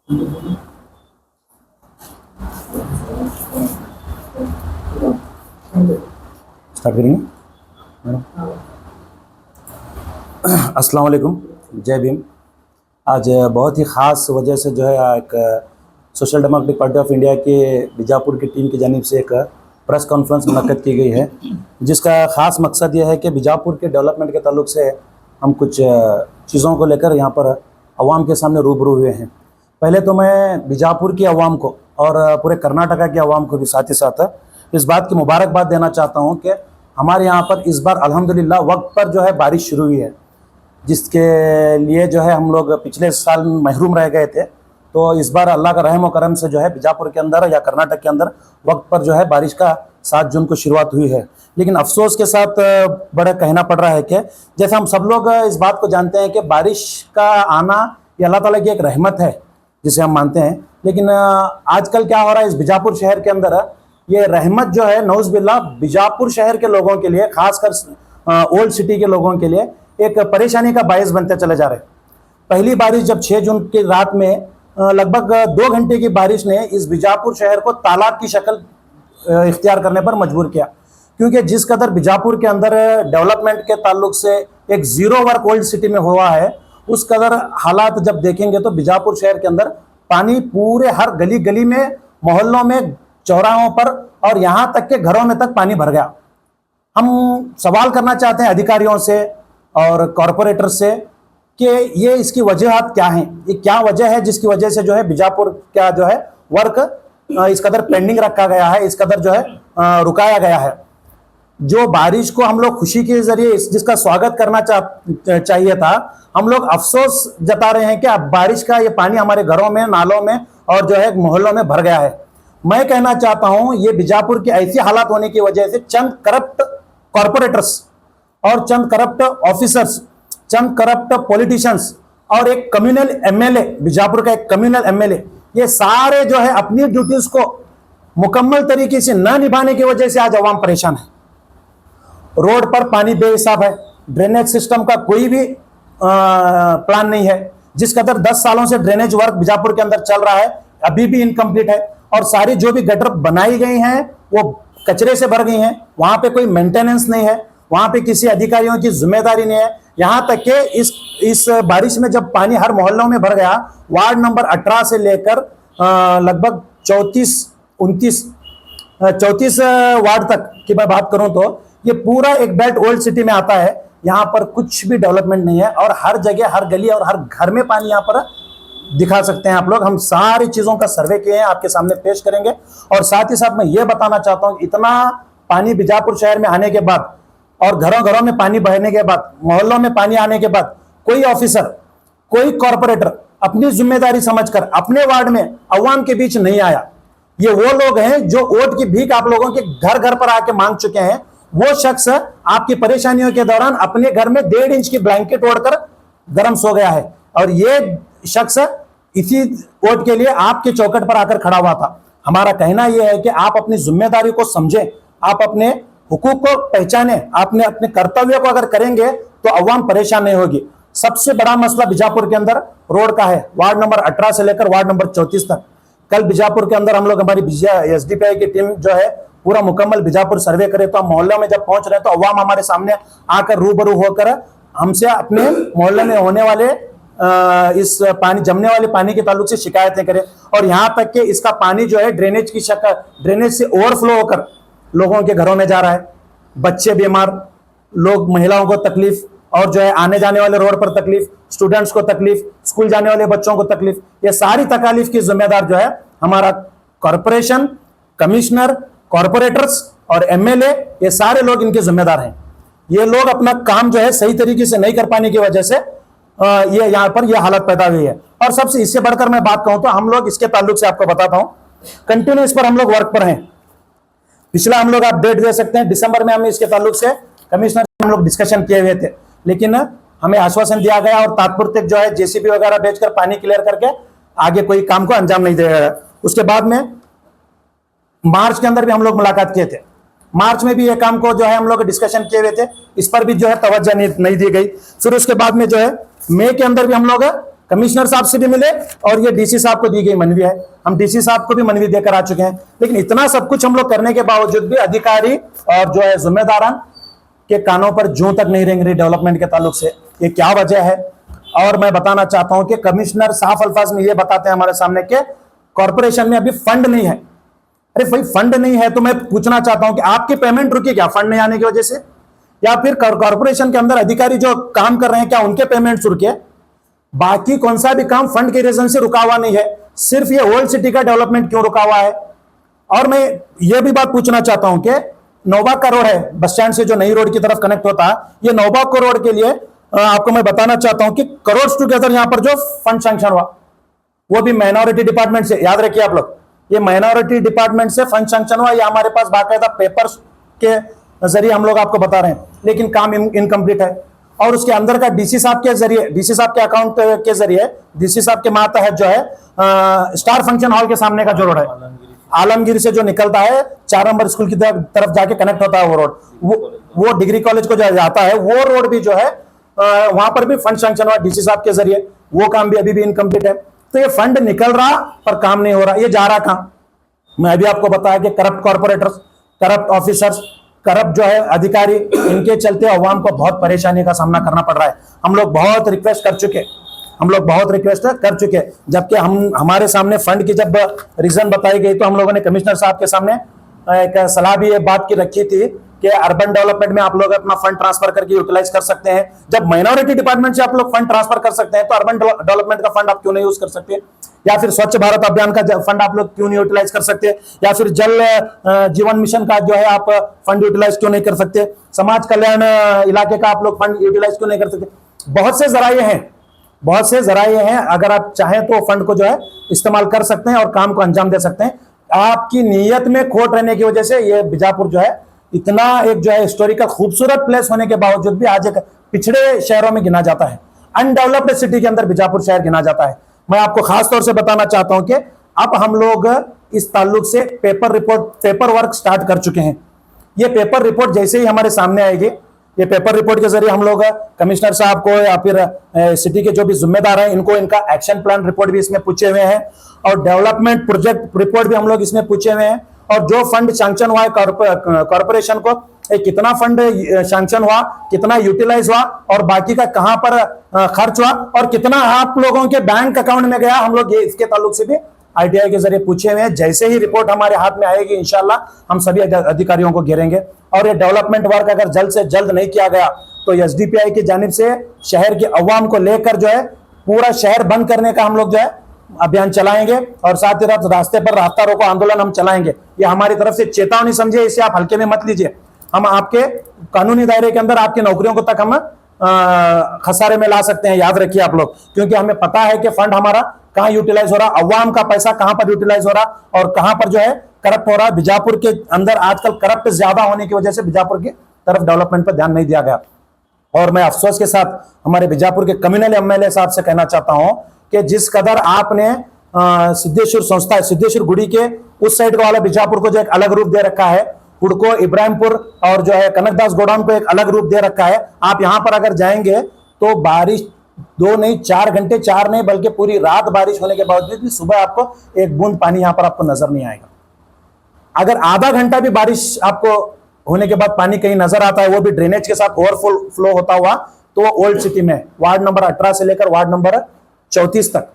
Start करेंगे। अस्सलाम वालेकुम, जय भीम। आज बहुत ही ख़ास वजह से जो है एक social democratic party of India के बीजापुर की टीम की जानिब से एक प्रेस कॉन्फ्रेंस मुनक्कद की गई है, जिसका ख़ास मकसद यह है कि बीजापुर के डेवलपमेंट के ताल्लुक से हम कुछ चीज़ों को लेकर यहाँ पर अवाम के सामने रूबरू हुए हैं। पहले तो मैं बीजापुर की अवाम को और पूरे कर्नाटका की अवाम को भी साथ ही साथ इस बात की मुबारकबाद देना चाहता हूँ कि हमारे यहाँ पर इस बार अल्हम्दुलिल्लाह वक्त पर जो है बारिश शुरू हुई है, जिसके लिए जो है हम लोग पिछले साल महरूम रह गए थे। तो इस बार अल्लाह का रहम व करम से जो है बीजापुर के अंदर या कर्नाटक के अंदर वक्त पर जो है बारिश का 7 जून को शुरुआत हुई है। लेकिन अफसोस के साथ बड़ा कहना पड़ रहा है कि जैसे हम सब लोग इस बात को जानते हैं कि बारिश का आना ये अल्लाह ताला की एक रहमत है जिसे हम मानते हैं, लेकिन आजकल क्या हो रहा है इस बीजापुर शहर के अंदर, ये रहमत जो है नौज़ बिल्लाह बीजापुर शहर के लोगों के लिए, खासकर ओल्ड सिटी के लोगों के लिए एक परेशानी का बायस बनते चले जा रहे हैं। पहली बारिश जब 6 जून की रात में लगभग 2 घंटे की बारिश ने इस बीजापुर शहर को तालाब की शक्ल इख्तियार करने पर मजबूर किया, क्योंकि जिस कदर बीजापुर के अंदर डेवलपमेंट के ताल्लुक से एक जीरो वर्क ओल्ड सिटी में हुआ है, उस कदर हालात जब देखेंगे तो बीजापुर शहर के अंदर पानी पूरे हर गली गली में, मोहल्लों में, चौराहों पर और यहाँ तक के घरों में तक पानी भर गया। हम सवाल करना चाहते हैं अधिकारियों से और कॉरपोरेटर से कि ये इसकी वजह क्या है, ये क्या वजह है जिसकी वजह से जो है बीजापुर का जो है वर्क इस कदर पेंडिंग रखा गया है, इस कदर जो है रुकाया गया है। जो बारिश को हम लोग खुशी के जरिए जिसका स्वागत करना चाहिए था, हम लोग अफसोस जता रहे हैं कि अब बारिश का ये पानी हमारे घरों में, नालों में और जो है मोहल्लों में भर गया है। मैं कहना चाहता हूं ये बीजापुर की ऐसी हालात होने की वजह से चंद करप्ट कॉरपोरेटर्स और चंद करप्ट ऑफिसर्स, चंद करप्ट पॉलिटिशियंस और एक कम्युनल एमएलए, बीजापुर का एक कम्युनल एमएलए, ये सारे जो है अपनी ड्यूटीज को मुकम्मल तरीके से न निभाने की वजह से आज अवाम परेशान है। रोड पर पानी बेहिसाब है, ड्रेनेज सिस्टम का कोई भी प्लान नहीं है। जिस कदर 10 सालों से ड्रेनेज वर्क बीजापुर के अंदर चल रहा है अभी भी इनकम्प्लीट है, और सारी जो भी गटर बनाई गई हैं वो कचरे से भर गई हैं। वहां पे कोई मेंटेनेंस नहीं है, वहां पे किसी अधिकारियों की जिम्मेदारी नहीं है। यहां तक कि इस बारिश में जब पानी हर मोहल्लों में भर गया, वार्ड नंबर 18 से लेकर लगभग 34 वार्ड तक की मैं बात करूं तो ये पूरा एक बेल्ट ओल्ड सिटी में आता है। यहाँ पर कुछ भी डेवलपमेंट नहीं है और हर जगह, हर गली और हर घर में पानी यहाँ पर दिखा सकते हैं आप लोग। हम सारी चीजों का सर्वे किए हैं, आपके सामने पेश करेंगे। और साथ ही साथ मैं ये बताना चाहता हूँ, इतना पानी बीजापुर शहर में आने के बाद और घरों घरों में पानी बहने के बाद, मोहल्लों में पानी आने के बाद, कोई ऑफिसर, कोई कॉरपोरेटर अपनी जिम्मेदारी समझकर अपने वार्ड में अवाम के बीच नहीं आया। ये वो लोग हैं जो वोट की भीख आप लोगों के घर घर पर आके मांग चुके हैं। वो शख्स आपकी परेशानियों के दौरान अपने घर में 1.5 इंच की ब्लैंकेट ओढ़कर गर्म सो गया है, और ये शख्स इसी वोट के लिए आपके चौखट पर आकर खड़ा हुआ था। हमारा कहना यह है कि आप अपनी जिम्मेदारी को समझें, आप अपने हुकूक को पहचाने, आपने अपने कर्तव्य को अगर करेंगे तो अवाम परेशान नहीं होगी। सबसे बड़ा मसला बीजापुर के अंदर रोड का है, वार्ड नंबर 18 से लेकर वार्ड नंबर 34 तक। कल बीजापुर के अंदर हम लोग, हमारी एसडीपीआई की टीम जो है पूरा मुकम्मल बीजापुर सर्वे करे, तो हम मोहल्लों में जब पहुंच रहे हैं तो अवाम हमारे सामने आकर रूबरू होकर हमसे अपने मोहल्ले में होने वाले इस पानी, जमने वाले पानी के ताल्लुक से शिकायतें करें। और यहाँ तक कि इसका पानी जो है ड्रेनेज की शक्ल, ड्रेनेज से ओवरफ्लो होकर लोगों के घरों में जा रहा है। बच्चे बीमार, लोग, महिलाओं को तकलीफ, और जो है आने जाने वाले रोड पर तकलीफ, स्टूडेंट्स को तकलीफ, स्कूल जाने वाले बच्चों को तकलीफ। ये सारी तकालीफ की जिम्मेदार जो है हमारा कॉरपोरेशन, कमिश्नर, कॉरपोरेटर्स और एमएलए, ये सारे लोग इनके जिम्मेदार हैं। ये लोग अपना काम जो है सही तरीके से नहीं कर पाने की वजह से ये यहाँ पर ये हालत पैदा हुई है। और सबसे इससे बढ़कर मैं बात कहूं तो हम लोग इसके ताल्लुक से आपको बताता हूं, कंटिन्यू इस पर हम लोग वर्क पर हैं। पिछला हम लोग आप डेट दे सकते हैं, दिसंबर में हम इसके ताल्लुक से कमिश्नर से हम लोग डिस्कशन किए हुए थे, लेकिन हमें आश्वासन दिया गया और तात्पुर जो है जेसीबी वगैरह भेजकर पानी क्लियर करके आगे कोई काम को अंजाम नहीं दिया गया। उसके बाद में मार्च के अंदर भी हम लोग मुलाकात किए थे, मार्च में भी ये काम को जो है हम लोग डिस्कशन किए हुए थे, इस पर भी जो है तवज्जो नहीं दी गई। फिर उसके बाद में जो है मई के अंदर भी हम लोग कमिश्नर साहब से भी मिले और ये डीसी साहब को दी गई मनवी है, हम डीसी साहब को भी मनवी देकर आ चुके हैं। लेकिन इतना सब कुछ हम लोग करने के बावजूद भी अधिकारी और जो है जिम्मेदारान के कानों पर जूं तक नहीं रेंग रही डेवलपमेंट के ताल्लुक से। ये क्या वजह है? और मैं बताना चाहता हूं कि कमिश्नर साफ अल्फाज में ये बताते हैं हमारे सामने कि कॉर्पोरेशन में अभी फंड नहीं है। अरे भाई फंड नहीं है तो मैं पूछना चाहता हूं कि आपकी पेमेंट रुकी क्या फंड नहीं आने की वजह से, या फिर कॉर्पोरेशन के अंदर अधिकारी जो काम कर रहे हैं क्या उनके पेमेंट रुके? बाकी कौन सा भी काम फंड के रीजन से रुका हुआ नहीं है, सिर्फ ये ओल्ड सिटी का डेवलपमेंट क्यों रुका हुआ है? और मैं ये भी बात पूछना चाहता हूं कि नौबाग का रोड है, बस स्टैंड से जो नई रोड की तरफ कनेक्ट होता है, ये नौबाग को रोड के लिए आपको मैं बताना चाहता हूं कि करोड़ टुगेदर यहां पर जो फंड सैंक्शन हुआ वो भी माइनॉरिटी डिपार्टमेंट से, याद रखिए आप लोग, ये माइनॉरिटी डिपार्टमेंट से फंड सैंक्शन हुआ। ये हमारे पास बाकायदा पेपर्स के जरिए हम लोग आपको बता रहे हैं, लेकिन काम इनकम्प्लीट है। और उसके अंदर का डीसी साहब के जरिए, डीसी साहब के अकाउंट के जरिए, डीसी साहब के मातहत जो है स्टार फंक्शन हॉल के सामने का जो रोड है आलमगीर से जो निकलता है 4 नंबर स्कूल की तरफ जाके कनेक्ट होता है वो रोड, वो डिग्री कॉलेज को जो जाता है वो रोड भी जो है वहां पर भी फंड सैंक्शन हुआ डीसी साहब के जरिए, वो काम भी अभी भी इनकम्प्लीट है। तो ये फंड निकल रहा पर काम नहीं हो रहा, ये जा रहा कहां? मैं अभी आपको बताया कि corrupt corporators, corrupt officers, corrupt जो है अधिकारी, इनके चलते अवाम को बहुत परेशानी का सामना करना पड़ रहा है। हम लोग बहुत रिक्वेस्ट कर चुके, जबकि हमारे सामने फंड की जब रीजन बताई गई तो हम लोगों ने कमिश्नर साहब के सामने एक सलाह भी ये बात की रखी थी कि अर्बन डेवलपमेंट में आप लोग अपना फंड ट्रांसफर करके यूटिलाइज कर सकते हैं। जब माइनॉरिटी डिपार्टमेंट से आप लोग फंड ट्रांसफर कर सकते हैं तो अर्बन डेवलपमेंट का फंड आप क्यों नहीं यूज कर सकते? या फिर स्वच्छ भारत अभियान का फंड आप लोग क्यों नहीं यूटिलाइज कर सकते? या फिर जल जीवन मिशन का जो है आप फंड यूटिलाइज क्यों नहीं कर सकते? समाज कल्याण इलाके का आप लोग फंड यूटिलाइज क्यों नहीं कर सकते? बहुत से जराये हैं, अगर आप चाहें तो फंड को जो है इस्तेमाल कर सकते हैं और काम को अंजाम दे सकते हैं। आपकी नीयत में खोट रहने की वजह से ये बीजापुर जो है इतना एक जो है हिस्टोरिकल खूबसूरत प्लेस होने के बावजूद भी आज एक पिछड़े शहरों में गिना जाता है, अनडेवलप्ड सिटी के अंदर बीजापुर शहर गिना जाता है। मैं आपको खास तौर से बताना चाहता हूं कि अब हम लोग इस ताल्लुक से पेपर वर्क स्टार्ट कर चुके हैं। ये पेपर रिपोर्ट जैसे ही हमारे सामने आएगी, ये पेपर रिपोर्ट के जरिए हम लोग कमिश्नर साहब को या फिर सिटी के जो भी जिम्मेदार हैं इनको इनका एक्शन प्लान रिपोर्ट भी इसमें पूछे हुए हैं और डेवलपमेंट प्रोजेक्ट रिपोर्ट भी हम लोग इसमें पूछे हुए हैं। और जो फंड सैंक्शन हुआ है कॉर्पोरेशन को, कितना फंड सैंक्शन हुआ, कितना यूटिलाइज हुआ और बाकी का कहां पर खर्च हुआ और कितना आप लोगों के बैंक अकाउंट में गया, हम लोग ये इसके ताल्लुक से भी आरटीआई के जरिए पूछे हुए हैं। जैसे ही रिपोर्ट हमारे हाथ में आएगी इंशाल्लाह हम सभी अधिकारियों को घेरेंगे। और ये डेवलपमेंट वर्क अगर जल्द से जल्द नहीं किया गया तो एसडीपीआई की जानिब से शहर के अवाम को लेकर जो है पूरा शहर बंद करने का हम लोग जो है अभियान चलाएंगे और साथ ही साथ रास्ते पर रास्ता रोको आंदोलन हम चलाएंगे। ये हमारी तरफ से चेतावनी समझिए, इसे आप हल्के में मत लीजिए। हम आपके कानूनी दायरे के अंदर आपकी नौकरियों को तक हम खसारे में ला सकते हैं, याद रखिए आप लोग, क्योंकि हमें पता है कि फंड हमारा कहां यूटिलाइज हो रहा, अवाम का पैसा कहां पर यूटिलाइज हो रहा और कहां पर जो है करप्ट हो रहा। बीजापुर के अंदर आजकल करप्ट ज्यादा होने की वजह से बीजापुर की तरफ डेवलपमेंट पर ध्यान नहीं दिया गया। और मैं अफसोस के साथ हमारे बीजापुर के कम्युनल एमएलए साहब से कहना चाहता हूं कि जिस कदर आपने सिद्धेश्वर संस्था, सिद्धेश्वर गुड़ी के उस साइड वाला बीजापुर को जो एक अलग रूप दे रखा है, हुडको, इब्राहिमपुर और जो है कनकदास गोडाउन को एक अलग रूप दे रखा है। आप यहां पर अगर जाएंगे तो बारिश 2 नहीं 4 घंटे, 4 नहीं बल्कि पूरी रात बारिश होने के बावजूद भी सुबह आपको एक बूंद पानी यहां पर आपको नजर नहीं आएगा। अगर आधा घंटा भी बारिश आपको होने के बाद पानी कहीं नजर आता है, वो भी ड्रेनेज के साथ ओवरफ्लो होता हुआ, तो वो ओल्ड सिटी में वार्ड नंबर 18 से लेकर वार्ड नंबर 34 तक।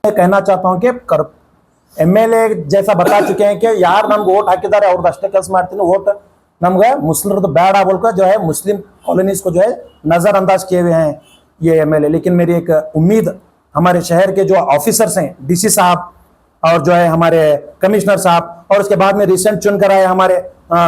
मैं कहना चाहता हूं कि एमएलए जैसा बता चुके हैं कि यार नಮ್ಗೆ वोट ಹಾಕಿದ್ದಾರೆ ಅವ್ರದ್ದು ಅಷ್ಟೇ ಕೆಲಸ ಮಾಡ್ತೀನಿ, वोट ನಮ್ಗೆ ಮುಸ್ಲಿಮರದು ಬೇಡ बोलकर जो है मुस्लिम कॉलोनीज को जो है नजरअंदाज किए हुए हैं ये एमएलए। लेकिन मेरी एक उम्मीद हमारे शहर के जो ऑफिसर्स हैं, डीसी साहब और जो है हमारे कमिश्नर साहब और उसके बाद में रिसेंट चुनकर आए हमारे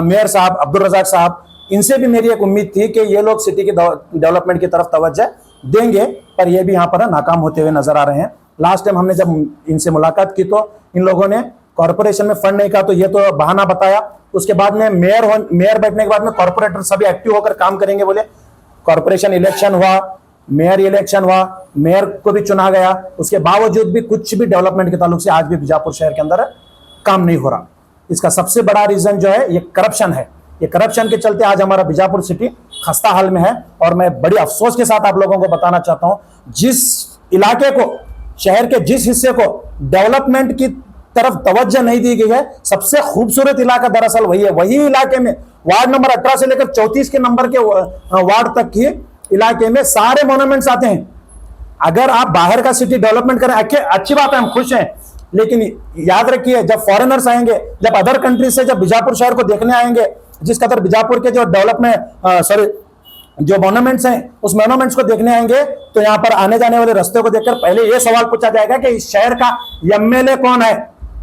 मेयर साहब अब्दुल रजाक साहब, इनसे भी मेरी एक उम्मीद थी कि ये लोग सिटी की डेवलपमेंट की तरफ तवज्जो देंगे, पर ये भी यहाँ पर नाकाम होते हुए नजर आ रहे हैं। लास्ट टाइम हमने जब इनसे मुलाकात की तो इन लोगों ने कॉर्पोरेशन में फंड नहीं कहा तो ये तो बहाना बताया। उसके बाद में मेयर बैठने के बाद में कॉर्पोरेटर सभी एक्टिव होकर काम करेंगे बोले। कॉर्पोरेशन इलेक्शन हुआ, मेयर इलेक्शन हुआ, मेयर को भी चुना गया, उसके बावजूद भी कुछ भी डेवलपमेंट के ताल्लुक से आज भी बीजापुर शहर के अंदर काम नहीं हो रहा। इसका सबसे बड़ा रीजन जो है ये करप्शन है। ये करप्शन के चलते आज हमारा बीजापुर सिटी खस्ता हाल में है। और मैं बड़ी अफसोस के साथ आप लोगों को बताना चाहता हूं, जिस इलाके को शहर के जिस हिस्से को डेवलपमेंट की तरफ तवज्जो नहीं दी गई है, सबसे खूबसूरत इलाका दरअसल वही है। वही इलाके में वार्ड नंबर 18 से लेकर 34 के नंबर के वार्ड तक की इलाके में सारे मॉन्यूमेंट्स आते हैं। अगर आप बाहर का सिटी डेवलपमेंट करें, अच्छी बात है, हम खुश हैं, लेकिन याद रखिए जब फॉरेनर्स आएंगे, जब अदर कंट्री से जब बीजापुर शहर को देखने आएंगे, जिस कदर बीजापुर के जो डेवलपमेंट जो मॉन्यूमेंट्स हैं उस मॉन्यूमेंट्स को देखने आएंगे, तो यहां पर आने जाने वाले रास्ते को देखकर पहले यह सवाल पूछा जाएगा कि इस शहर का एमएलए कौन है।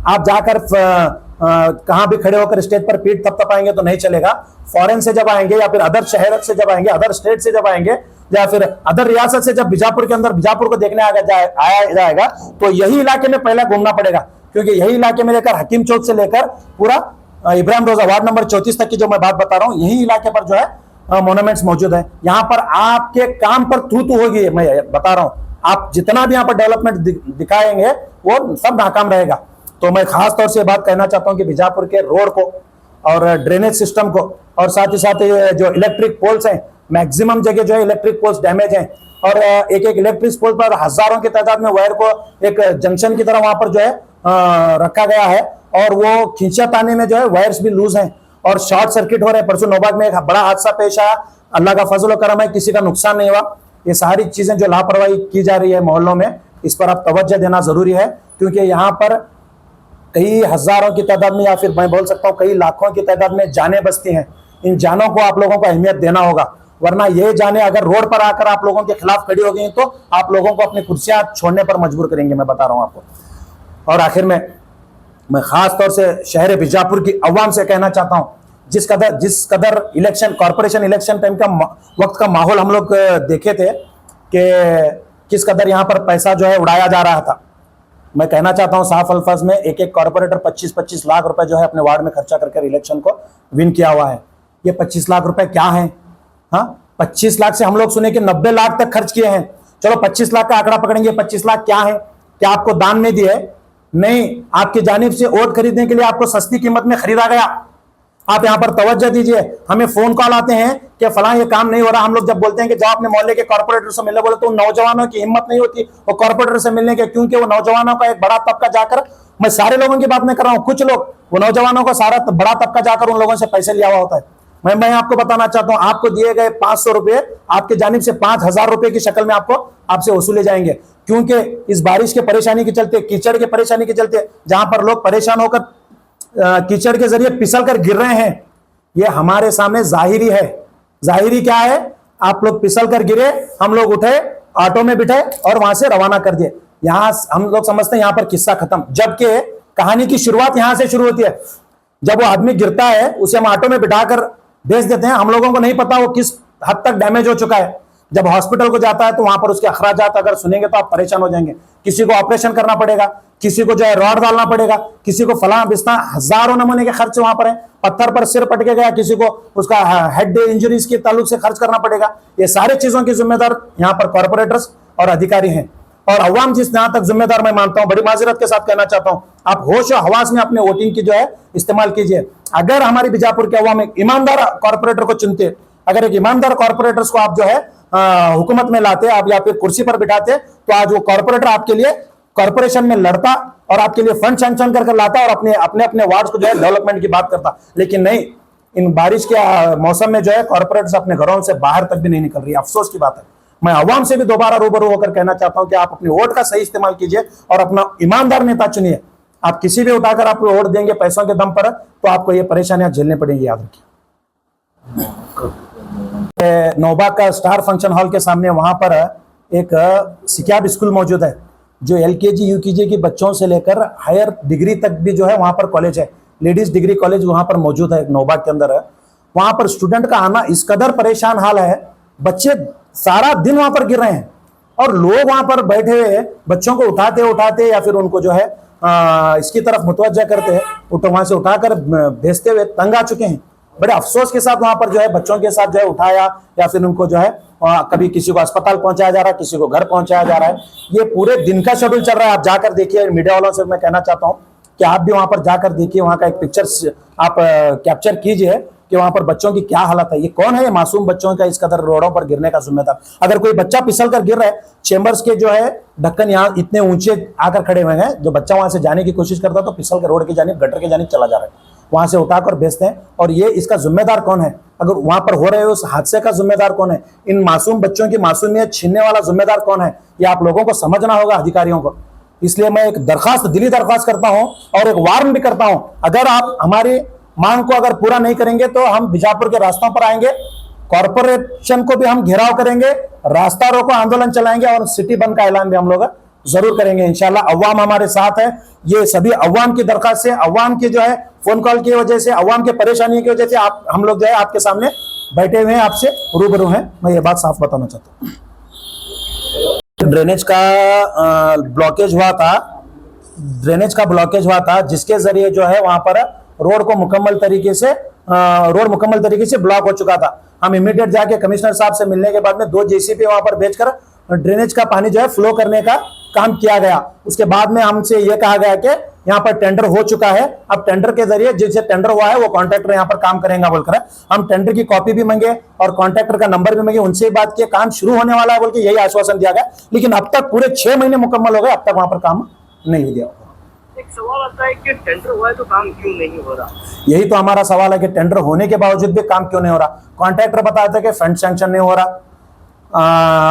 आप जाकर कहां भी खड़े होकर स्टेज पर पीठ थपथपाएंगे तो नहीं चलेगा। फॉरेन से जब आएंगे या फिर अदर शहर से जब आएंगे, अदर स्टेट से जब आएंगे या फिर अदर रियासत से जब बीजापुर के अंदर बीजापुर को देखने आया जाएगा, तो यही इलाके में पहले घूमना पड़ेगा, क्योंकि यही इलाके में लेकर हकीम चौक से लेकर पूरा इब्राहिम रोजा वार्ड नंबर 34 तक की जो मैं बात बता रहा हूं, यही इलाके पर जो है मॉन्यूमेंट्स मौजूद है। यहां पर आपके काम पर थू होगी, मैं बता रहा हूं। आप जितना भी यहां पर डेवलपमेंट दिखाएंगे वो सब नाकाम रहेगा। तो मैं खास तौर से बात कहना चाहता हूं कि बीजापुर के रोड को और ड्रेनेज सिस्टम को और साथ ही साथ जो इलेक्ट्रिक पोल्स हैं, मैक्सिमम जगह जो है इलेक्ट्रिक पोल्स डैमेज हैं, और एक इलेक्ट्रिक पोल पर हजारों की तादाद में वायर को एक जंक्शन की तरह वहां पर जो है रखा गया है, और वो खींचत आने में जो है वायर्स भी लूज हैं और शॉर्ट सर्किट हो रहे हैं। परसों नौबाग में एक बड़ा हादसा पेश आया, अल्लाह का फजल करम है, किसी का नुकसान नहीं हुआ। ये सारी चीजें जो लापरवाही की जा रही है मोहल्लों में, इस पर आप तवज्जो देना जरूरी है, क्योंकि यहाँ पर कई हजारों की तादाद में या फिर मैं बोल सकता हूँ कई लाखों की तादाद में जानें बसती हैं। इन जानों को आप लोगों को अहमियत देना होगा, वरना ये जाने अगर रोड पर आकर आप लोगों के खिलाफ खड़ी हो गई तो आप लोगों को अपनी कुर्सियां छोड़ने पर मजबूर करेंगे, मैं बता रहा हूं आपको। और आखिर में मैं खास तौर से शहर बीजापुर की अवाम से कहना चाहता हूं, जिस कदर इलेक्शन कॉर्पोरेशन इलेक्शन टाइम का वक्त का माहौल हम लोग देखे थे कि किस कदर यहां पर पैसा जो है उड़ाया जा रहा था। मैं कहना चाहता हूं साफ अल्फाज में, एक एक कॉर्पोरेटर 25-25 लाख रुपए जो है अपने वार्ड में खर्चा करके इलेक्शन को विन किया हुआ है। ये 25 लाख रुपए क्या है? हाँ, 25 लाख से हम लोग सुने कि 90 लाख तक खर्च किए हैं। चलो 25 लाख का आंकड़ा पकड़ेंगे, 25 लाख क्या है? क्या आपको दान में दिए? नहीं, आपकी जानिब से वोट खरीदने के लिए आपको सस्ती कीमत में खरीदा गया। आप यहां पर तवज्जो दीजिए। हमें फोन कॉल आते हैं कि फलां ये काम नहीं हो रहा। हम लोग जब बोलते हैं कि जाओ अपने मोहल्ले के कॉर्पोरेटर से मिलने, बोले तो नौजवानों की हिम्मत नहीं होती वो कॉर्पोरेटर से मिलने के, क्योंकि वो नौजवानों का एक बड़ा तबका जाकर, मैं सारे लोगों की बात नहीं कर रहा हूं, कुछ लोग वो नौजवानों का सारा बड़ा तबका जाकर उन लोगों से पैसे लिया हुआ होता है। मैं आपको बताना चाहता हूं, आपको दिए गए 500 रुपए आपके जानिब से 5000 रुपए की शक्ल में आपसे वसूले जाएंगे, क्योंकि इस बारिश के परेशानी के चलते, कीचड़ के परेशानी के चलते, जहां पर लोग परेशान होकर कीचड़ के जरिए फिसल कर गिर रहे हैं, ये हमारे सामने जाहिरी है। जाहिरी क्या है? आप लोग फिसल कर गिरे, हम लोग उठे, ऑटो में बिठे और वहां से रवाना कर दिए। यहां हम लोग समझते हैं यहां पर किस्सा खत्म, जबकि कहानी की शुरुआत यहां से शुरू होती है। जब वो आदमी गिरता है, उसे हम ऑटो में बिठाकर भेज देते हैं, हम लोगों को नहीं पता वो किस हद तक डैमेज हो चुका है। जब हॉस्पिटल को जाता है तो वहां पर उसके अखराजात अगर सुनेंगे तो आप परेशान हो जाएंगे। किसी को ऑपरेशन करना पड़ेगा, किसी को जो है रॉड डालना पड़ेगा, किसी को फलां बिस्ता, हजारों नमूने के खर्च वहां पर है। पत्थर पर सिर पटके गया, किसी को उसका हेड इंजरीज के ताल्लुक से खर्च करना पड़ेगा। ये सारी चीजों की जिम्मेदार यहाँ पर कॉर्पोरेटर्स और अधिकारी हैं, और अवाम जिस जहां तक जिम्मेदार मैं मानता हूं, बड़ी माजरत के साथ कहना चाहता हूं, आप होश और हवास में अपने वोटिंग की जो है इस्तेमाल कीजिए। अगर हमारी बीजापुर के अवाम एक ईमानदार कॉर्पोरेटर को चुनते, अगर एक ईमानदार कॉर्पोरेटर्स को आप जो है हुकूमत में लाते, आप या फिर कुर्सी पर बिठाते, तो आज वो कॉर्पोरेटर आपके लिए कॉर्पोरेशन में लड़ता और आपके लिए फंड सैंक्शन कर लाता और अपने अपने वार्ड को जो है डेवलपमेंट की बात करता। लेकिन नहीं, इन बारिश के मौसम में जो है कॉर्पोरेट्स अपने घरों से बाहर तक भी नहीं निकल रही। अफसोस की बात है। मैं अवाम से भी दोबारा रूबरू होकर कहना चाहता हूं कि आप अपने वोट का सही इस्तेमाल कीजिए और अपना ईमानदार नेता चुनिए। आप किसी भी उठाकर आप वोट देंगे पैसों के दम पर, तो आपको ये परेशानियां झेलनी पड़ेंगी, याद रखिए। नौबाग का स्टार फंक्शन हॉल के सामने वहां पर एक सिक्याब स्कूल मौजूद है, जो LKG UKG के बच्चों से लेकर हायर डिग्री तक भी जो है वहां पर कॉलेज है। लेडीज डिग्री कॉलेज वहां पर मौजूद है, नौबाग के अंदर है। वहां पर स्टूडेंट का आना इस कदर परेशान हाल है, बच्चे सारा दिन वहां पर गिर रहे हैं और लोग वहां पर बैठे हुए बच्चों को उठाते या फिर उनको जो है इसकी तरफ मुतवज्जा करते हैं, वहां से उठाकर भेजते हुए तंग आ चुके हैं। बड़े अफसोस के साथ वहां पर जो है बच्चों के साथ जो है उठाया या फिर उनको जो है कभी किसी को अस्पताल पहुंचाया जा रहा है, किसी को घर पहुंचाया जा रहा है। ये पूरे दिन का शेड्यूल चल रहा है। आप जाकर देखिए, मीडिया वालों से मैं कहना चाहता हूं कि आप भी वहां पर जाकर देखिए, वहां का एक पिक्चर आप कैप्चर कीजिए कि वहां पर बच्चों की क्या हालत है। ये कौन है ये मासूम बच्चों का इस कदर रोडों पर गिरने का जिम्मेदार? अगर कोई बच्चा फिसल कर गिर रहा है, चेंबर्स के जो है ढक्कन यहाँ इतने ऊंचे आकर खड़े हुए हैं, जो बच्चा वहां से जाने की कोशिश करता तो फिसल कर रोड की जानिब, गटर की जानिब चला जा रहा है, वहां से उठाकर भेजते हैं। और ये इसका जिम्मेदार कौन है? अगर वहां पर हो रहे उस हादसे का जिम्मेदार कौन है? इन मासूम बच्चों की मासूमियत छीनने वाला जिम्मेदार कौन है? ये आप लोगों को समझना होगा, अधिकारियों को। इसलिए मैं एक दरखास्त, दिली दरखास्त करता हूं और एक वार्न भी करता हूं, अगर आप हमारी मांग को अगर पूरा नहीं करेंगे तो हम बीजापुर के रास्तों पर आएंगे, कॉर्पोरेशन को भी हम घेराव करेंगे, रास्ता रोको आंदोलन चलाएंगे और सिटी बंद का ऐलान भी हम लोग जरूर करेंगे इंशाल्लाह। अवाम हमारे साथ है। ये सभी अवाम की दरखास्त से, अवाम की जो है फोन कॉल की वजह से, अवाम के परेशानी की वजह से आप हम लोग जो है आपके सामने बैठे हुए हैं, आपसे रूबरू हैं। मैं ये बात साफ बताना चाहता हूँ। ड्रेनेज का ब्लॉकेज हुआ था, ड्रेनेज का ब्लॉकेज हुआ था, जिसके जरिए जो है वहां पर रोड को मुकम्मल तरीके से ब्लॉक हो चुका था। हम इमीडिएट जाके कमिश्नर साहब से मिलने के बाद में 2 जेसीबी वहां पर भेजकर ड्रेनेज का पानी जो है फ्लो करने का काम किया गया। उसके बाद में हमसे यह कहा गया कि यहाँ पर टेंडर हो चुका है, अब टेंडर के जरिए जिनसे टेंडर हुआ है वो कॉन्ट्रैक्टर यहाँ पर काम करेगा बोलकर हम टेंडर की कॉपी भी मांगे और कॉन्ट्रैक्टर का नंबर भी मांगे, उनसे बात किया, काम शुरू होने वाला है बोल के यही आश्वासन दिया गया। लेकिन अब तक पूरे 6 महीने मुकम्मल हो गए, अब तक वहां पर काम नहीं दिया। एक सवाल आता है कि टेंडर हुआ है तो काम क्यों नहीं हो रहा? यही तो हमारा सवाल है कि टेंडर होने के बावजूद भी काम क्यों नहीं हो रहा। कॉन्ट्रैक्टर बताते हैं कि फंड सैंक्शन नहीं हो रहा,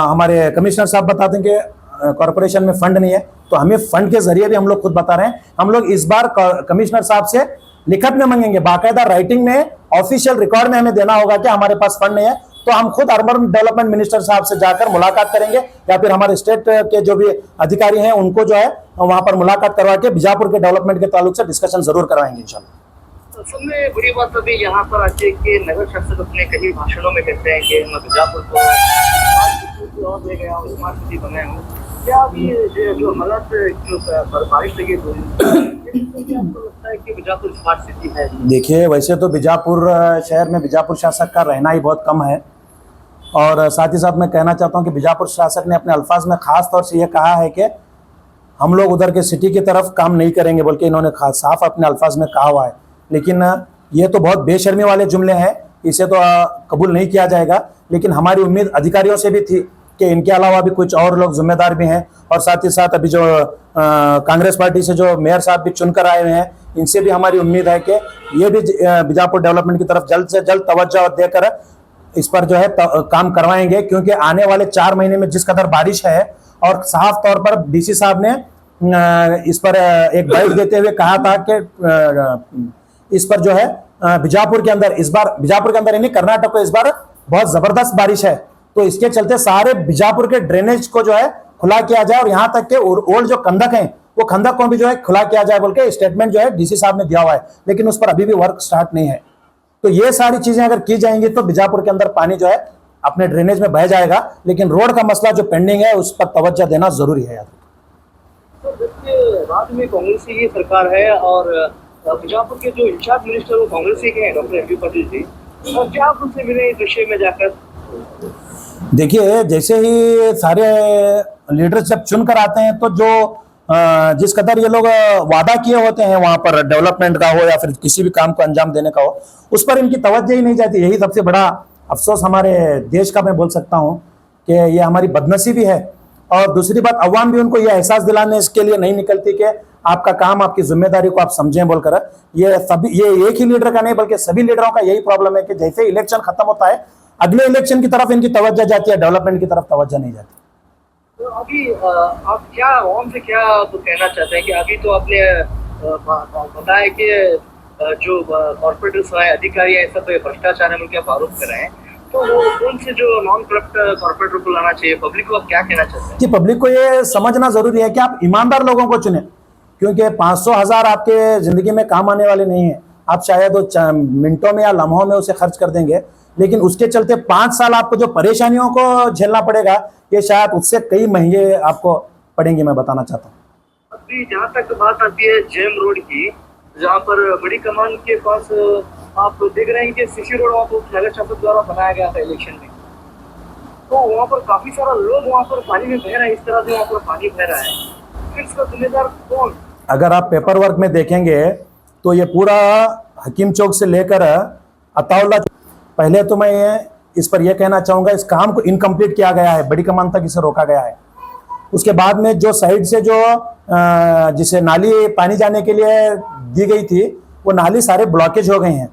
हमारे कमिश्नर साहब बताते हैं कि कॉर्पोरेशन में फंड नहीं है। तो हमें फंड के जरिए भी हम लोग खुद बता रहे हैं, हम लोग इस बार कमिश्नर साहब से लिखत में मांगेंगे, बाकायदा राइटिंग में, ऑफिशियल रिकॉर्ड में हमें देना होगा कि हमारे पास फंड नहीं है। तो हम खुद अर्बन डेवलपमेंट मिनिस्टर साहब से जाकर मुलाकात करेंगे या फिर हमारे स्टेट के जो भी अधिकारी हैं उनको जो है वहां पर मुलाकात करवा के बीजापुर के डेवलपमेंट के ताल्लुक से डिस्कशन जरूर करवाएंगे इंशाल्लाह। सबसे बड़ी बात अभी यहाँ पर आके कि नगर शासक अपने कई भाषणों में कहते हैं कि हम बीजापुर को और ले गया, स्मार्ट सिटी बनाया हूँ। क्या अभी जो हालात जो बारिश लगी लगता है कि बीजापुर स्मार्ट सिटी है? देखिए, वैसे तो बीजापुर शहर में बीजापुर शासक का रहना ही बहुत कम है और साथ ही साथ मैं कहना चाहता हूं कि बीजापुर शासक ने अपने अल्फाज में खास तौर से ये कहा है कि हम लोग उधर के सिटी की तरफ काम नहीं करेंगे बोल के इन्होंने साफ अपने अल्फाज में कहा हुआ है। लेकिन ये तो बहुत बेशर्मी वाले जुमले हैं, इसे तो कबूल नहीं किया जाएगा। लेकिन हमारी उम्मीद अधिकारियों से भी थी कि इनके अलावा भी कुछ और लोग जिम्मेदार भी हैं और साथ ही साथ अभी जो कांग्रेस पार्टी से जो मेयर साहब भी चुनकर आए हुए हैं, इनसे भी हमारी उम्मीद है कि ये भी बीजापुर डेवलपमेंट की तरफ जल्द से जल्द तवज्जो देकर इस पर जो है काम करवाएंगे। क्योंकि आने वाले 4 महीने में जिस कदर बारिश है और साफ तौर पर डीसी साहब ने इस पर एक बाइट देते हुए कहा था कि इस पर जो है बीजापुर के अंदर, इस बार बीजापुर के अंदर यानी कर्नाटक को इस बार बहुत जबरदस्त बारिश है, तो इसके चलते सारे बीजापुर के ड्रेनेज को जो है खुला किया जाए और यहां तक के ओल्ड जो खंदक हैं वो खंदक को भी जो है खुला किया जाए बोल के स्टेटमेंट जो है डीसी साहब ने दिया हुआ है। लेकिन उस पर अभी भी वर्क स्टार्ट नहीं है। तो ये सारी चीजें अगर की जाएंगी तो बीजापुर के अंदर पानी जो है अपने ड्रेनेज में बह जाएगा। लेकिन रोड का मसला जो पेंडिंग है उस पर तवज्जो देना जरूरी है। तो राज्य में कांग्रेस की सरकार है और बीजापुर के जो इंचार्ज मिनिस्टर वो कांग्रेस के हैं, डॉक्टर एमपी पाटिल जी, और क्या आप उनसे मिले इस विषय में जाकर? देखिए, जैसे ही सारे लीडर्स जब चुनकर आते हैं तो जो जिस कदर ये लोग वादा किए होते हैं वहां पर डेवलपमेंट का हो या फिर किसी भी काम को अंजाम देने का हो, उस पर इनकी तवज्जो ही नहीं जाती। यही सबसे बड़ा अफसोस हमारे देश का मैं बोल सकता हूं कि ये हमारी बदनसीबी है। और दूसरी बात, अवाम भी उनको ये एहसास दिलाने इसके लिए नहीं निकलती कि आपका काम, आपकी जिम्मेदारी को आप समझें बोलकर। ये एक ही लीडर का नहीं बल्कि सभी लीडरों का यही प्रॉब्लम है कि जैसे इलेक्शन खत्म होता है अगले इलेक्शन की तरफ इनकी तवज्जो जाती है, डेवलपमेंट की तरफ तवज्जो नहीं जाती। तो अभी आप क्या आवाम से क्या तो कहना चाहते हैं कि अभी तो आपने बताया कि जो कॉर्पोरेटर्स हैं, अधिकारी हैं, सब भ्रष्टाचार है उनके आप आरोप कर रहे हैं, तो वो उनसे जो नॉन करप्ट कॉर्पोरेटर को लाना चाहिए, पब्लिक को आप क्या कहना चाहते हैं? कि पब्लिक को ये समझना जरूरी है कि आप ईमानदार लोगों को चुने, क्योंकि 500,000 आपके जिंदगी में काम आने वाले नहीं है। आप शायद वो मिनटों में या लम्हों में उसे खर्च कर देंगे, लेकिन उसके चलते 5 साल आपको जो परेशानियों को झेलना पड़ेगा ये शायद उससे कई महंगे आपको पड़ेंगे, मैं बताना चाहता हूँ। अभी जहाँ तक बात आती है जेम रोड की, जहाँ पर बड़ी कमान के पास आप देख रहे हैं कि सीसी रोड वहाँ पर नगर शासक द्वारा बनाया गया था इलेक्शन में, तो वहाँ पर काफी सारा लोग वहाँ पर पानी में बह रहे हैं, इस तरह से वहाँ पर पानी बह रहा है, फिर इसका जिम्मेदार कौन? अगर आप पेपर वर्क में देखेंगे तो ये पूरा हकीम चौक से लेकर अताउल्ला, पहले तो मैं इस पर यह कहना चाहूँगा, इस काम को इनकम्प्लीट किया गया है, बड़ी कमान तक इसे रोका गया है। उसके बाद में जो साइड से जो जिसे नाली पानी जाने के लिए दी गई थी, वो नाली सारे ब्लॉकेज हो गए हैं।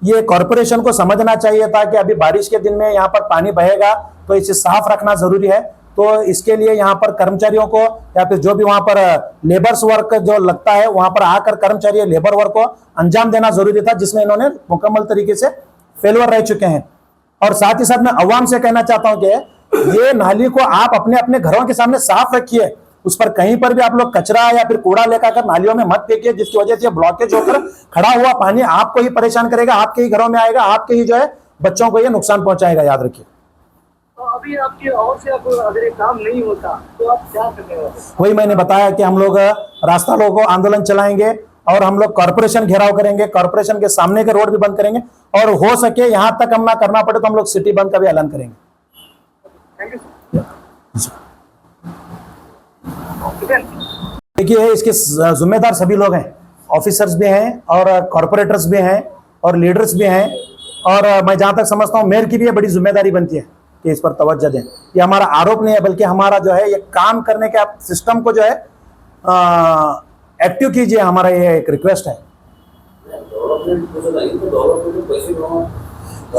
ये कॉरपोरेशन को समझना चाहिए था कि अभी बारिश के दिन में यहाँ पर पानी बहेगा तो इसे साफ रखना जरूरी है। तो इसके लिए यहाँ पर कर्मचारियों को या फिर जो भी वहाँ पर लेबर्स वर्क जो लगता है, वहाँ पर आकर कर्मचारी लेबर वर्क को अंजाम देना जरूरी था, जिसमें इन्होंने मुकम्मल तरीके से फेलवर रह चुके हैं। और साथ ही साथ मैं अवाम से कहना चाहता हूँ कि ये नाली को आप अपने अपने घरों के सामने साफ रखिए, उस पर कहीं पर भी आप लोग कचरा या फिर कूड़ा लेकर नालियों में मत फेंकिए, जिसकी वजह से ब्लॉकेज होकर खड़ा हुआ पानी आपको ही परेशान करेगा, आपके ही घरों में आएगा, आपके ही जो है बच्चों को ये नुकसान पहुंचाएगा, याद रखिए। तो अभी आपकी और से अब अगर ये काम नहीं होता तो आप क्या करेंगे? वही मैंने बताया कि हम लोग रास्ता रोको आंदोलन चलाएंगे और हम लोग कॉर्पोरेशन घेराव करेंगे, कॉर्पोरेशन के सामने के रोड भी बंद करेंगे, और हो सके यहां तक हम ना करना पड़े तो हम लोग सिटी बंद का भी ऐलान करेंगे। Thank you sir. देखिए, इसके जिम्मेदार सभी लोग हैं, ऑफिसर्स भी हैं और कॉर्पोरेटर्स भी हैं और लीडर्स भी हैं, और मैं जहां तक समझता हूं मेयर की भी ये बड़ी जिम्मेदारी बनती है कि इस पर तवज्जो दें। ये हमारा आरोप नहीं है, बल्कि हमारा जो है ये काम करने के आप सिस्टम को जो है एक्टिव कीजिए, हमारा ये एक रिक्वेस्ट है।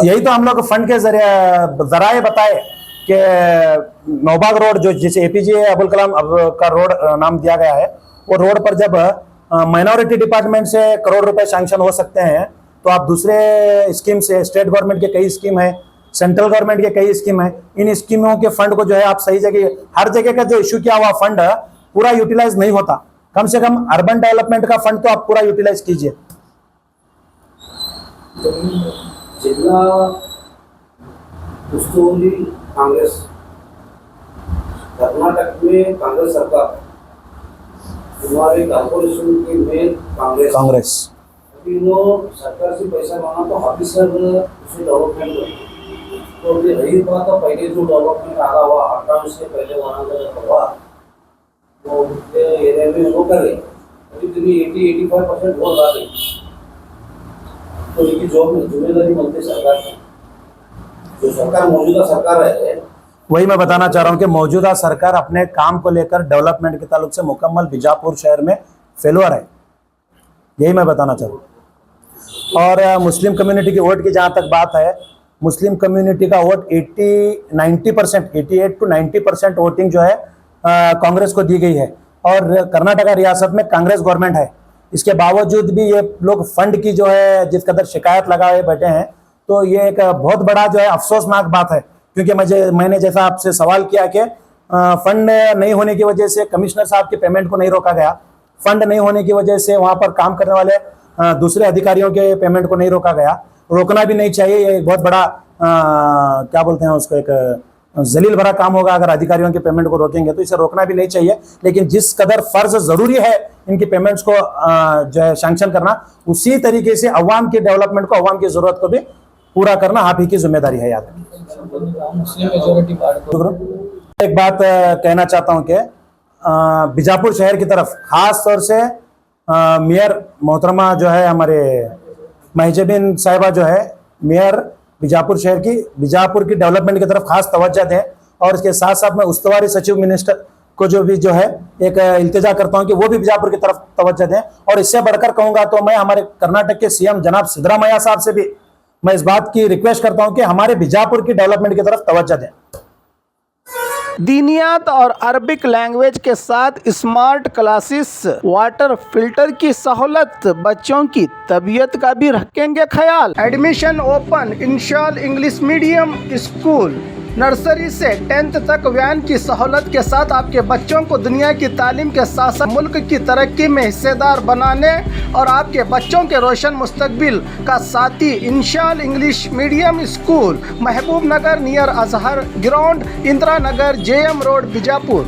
यही तो हम लोग फंड के जरिए बताए कि नौबाग रोड जो जिसे एपीजे अब्दुल कलाम का रोड नाम दिया गया है, वो रोड पर जब माइनॉरिटी डिपार्टमेंट से करोड़ रुपए सैंक्शन हो सकते हैं, तो आप दूसरे स्कीम से, स्टेट गवर्नमेंट के कई स्कीम है, सेंट्रल गवर्नमेंट के कई स्कीम है, इन स्कीमों के फंड को जो है आप सही जगह, हर जगह का जो इश्यू किया हुआ फंड पूरा यूटिलाइज नहीं होता। कम से कम अर्बन डेवलपमेंट का फंड तो आप पूरा यूटिलाइज कीजिए। जिला उस्तुवारी कांग्रेस, कर्नाटक में कांग्रेस सरकार, हमारे कॉर्पोरेशन की मेन कांग्रेस। अभी वो सरकार से पैसा मांगा तो ऑफिसर उसे डेवलपमेंट करते, तो ये रही बात है पहले जो डेवलपमेंट आ रहा हुआ 58 से पहले वहाँ का हुआ, वो एरिया में वो करे, अभी भी 80-85% हो रहा है। तो इनकी जॉब में जिम्मेदारी बनती सरकार की, जो सरकार मौजूदा सरकार है। वही मैं बताना चाह रहा हूँ कि मौजूदा सरकार अपने काम को लेकर डेवलपमेंट के ताल्लुक से मुकम्मल बीजापुर शहर में फेलवर है, यही मैं बताना चाह रहा हूँ। और मुस्लिम कम्युनिटी की वोट की जहाँ तक बात है, मुस्लिम कम्युनिटी का वोट 88 to 90% वोटिंग जो है कांग्रेस को दी गई है, और कर्नाटका रियासत में कांग्रेस गवर्नमेंट है। इसके बावजूद भी ये लोग फंड की जो है जिस कदर शिकायत लगाए बैठे हैं, तो ये एक बहुत बड़ा जो है अफसोसनाक बात है। क्योंकि मैंने जैसा आपसे सवाल किया कि फंड नहीं होने की वजह से कमिश्नर साहब के पेमेंट को नहीं रोका गया, फंड नहीं होने की वजह से वहाँ पर काम करने वाले दूसरे अधिकारियों के पेमेंट को नहीं रोका गया, रोकना भी नहीं चाहिए। ये एक बहुत बड़ा क्या बोलते हैं उसको, एक जलील भरा काम होगा अगर अधिकारियों के पेमेंट को रोकेंगे, तो इसे रोकना भी नहीं चाहिए। लेकिन जिस कदर फर्ज जरूरी है इनकी पेमेंट्स को जो है सैंक्शन करना, उसी तरीके से अवाम की डेवलपमेंट को, अवाम की जरूरत को भी पूरा करना आप ही की जिम्मेदारी है। याद एक बात कहना चाहता हूं कि बीजापुर शहर की तरफ खास तौर से मेयर मोहतरमा जो है हमारे महजबीन साहिबा जो है मेयर बीजापुर शहर की, बीजापुर की डेवलपमेंट की तरफ खास तवज्जो दें। और इसके साथ साथ मैं उस्तवारी सचिव मिनिस्टर को जो है एक इल्तिजा करता हूं कि वो भी बीजापुर की तरफ तवज्जो दें। और इससे बढ़कर कहूंगा तो मैं हमारे कर्नाटक के सीएम जनाब सिद्धरामैया साहब से भी मैं इस बात की रिक्वेस्ट करता हूं कि हमारे बीजापुर की डेवलपमेंट की तरफ तवज्जो दें। दीनियात और अरबिक लैंग्वेज के साथ स्मार्ट क्लासेस, वाटर फिल्टर की सहूलत, बच्चों की तबीयत का भी रखेंगे ख्याल। Admission open Inshal English medium school, nursery से 10th तक वैन की सहूलत के साथ आपके बच्चों को दुनिया की तालीम के साथ साथ मुल्क की तरक्की में हिस्सेदार बनाने और आपके बच्चों के रोशन मुस्तकबिल का साथी इंशाल इंग्लिश मीडियम स्कूल, महबूब नगर near Azhar ground, Indira Nagar, JM road, Bijapur.